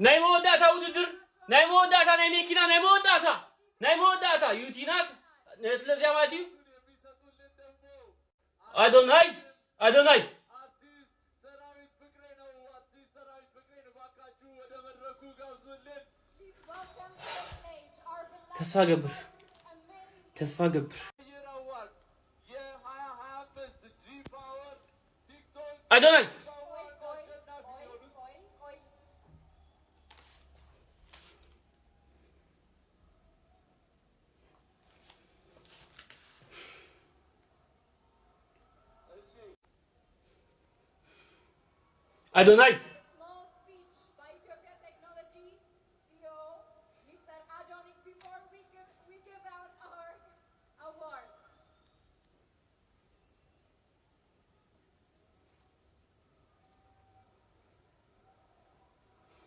ናይ መወዳታ ውድድር ናይ መወዳታ ናይ መኪና ናይ መወዳታ ዩቲናስ ነትለዚያ ማቲው አዶናይ ተስፋ ገብር አዶናይ Adonai. Small speech by Ethiopia Technology CEO, Mr. Adonik, before we give out our award.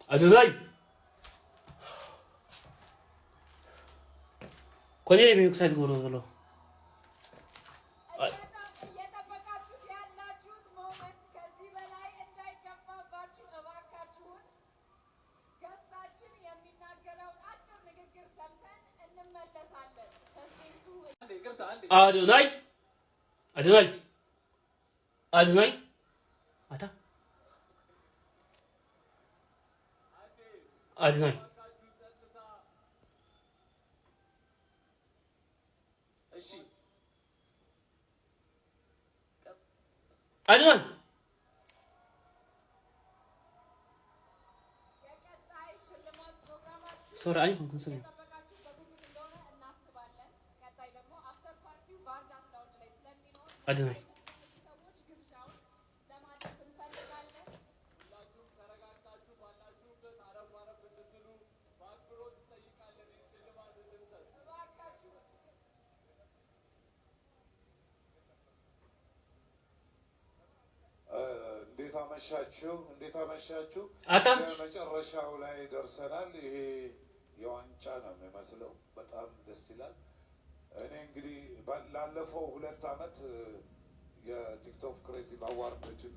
Adonai. Kone ne büyük saydı golo. Adonai. Ata. Adonai. Adonai. Sorry, I don't know. Adonai. እንዴት አመሻችሁ መጨረሻው ላይ ደርሰናል ይሄ የዋንጫ ነው የሚመስለው በጣም ደስ ይላል እኔ እንግዲህ ላለፈው 2 አመት የቲክቶክ ክሬቲቭ አዋርዶችን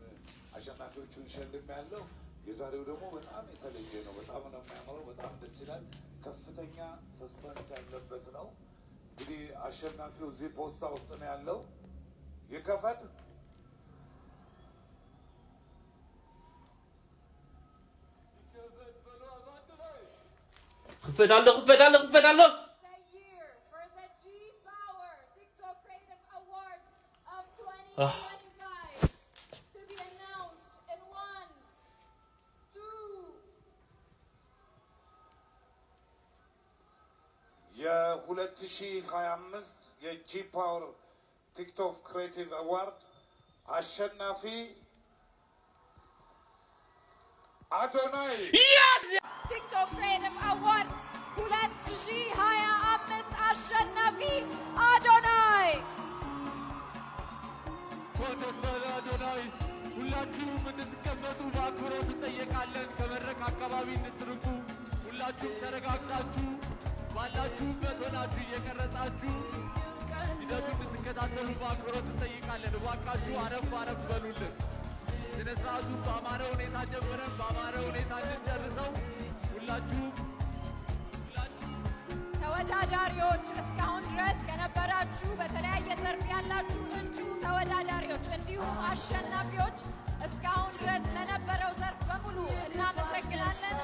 አሸናፊዎቹን ሸልሜያለሁ የዛሬው ደግሞ በጣም የተለየ ነው በጣም ነው የሚያምረው በጣም ደስ ይላል ከፍተኛ ሰስፔንስ ያለበት ነው እንግዲህ አሸናፊው እዚህ ፖስታ ውስጥ ነው ያለው ይከፈት خفتالله The year for the G Power TikTok Creative Awards of 2025 to be announced in 1, 2 የ2025 የጂ ፓወር ቲክቶክ ክሬቲቭ አዋርድ አሸናፊ አዶናይ TikTok Creative Awards 2025 አሸናፊ አዶናይ አዶናይ ሁላችሁም እንድትቀመጡ በአክብሮት እንጠይቃለን ከመድረክ አካባቢ እንድትርቁ ሁላችሁም ተረጋግታችሁ ባላችሁበት ሆናችሁ እየቀረጻችሁ ሂደቱን እንድትከታተሉ በአክብሮት እንጠይቃለን እባካችሁ አረፍ በሉልን ስነ ስርዓቱ በአማረ ሁኔታ ጀምረን በአማረ ሁኔታ እንጨርሰው ሁላችሁም ተወዳዳሪዎች እስካሁን ድረስ የነበራችሁ በተለያየ ዘርፍ ያላችሁ እጩ ተወዳዳሪዎች እንዲሁም አሸናፊዎች እስካሁን ድረስ ለነበረው ዘርፍ በሙሉ እናመሰግናለን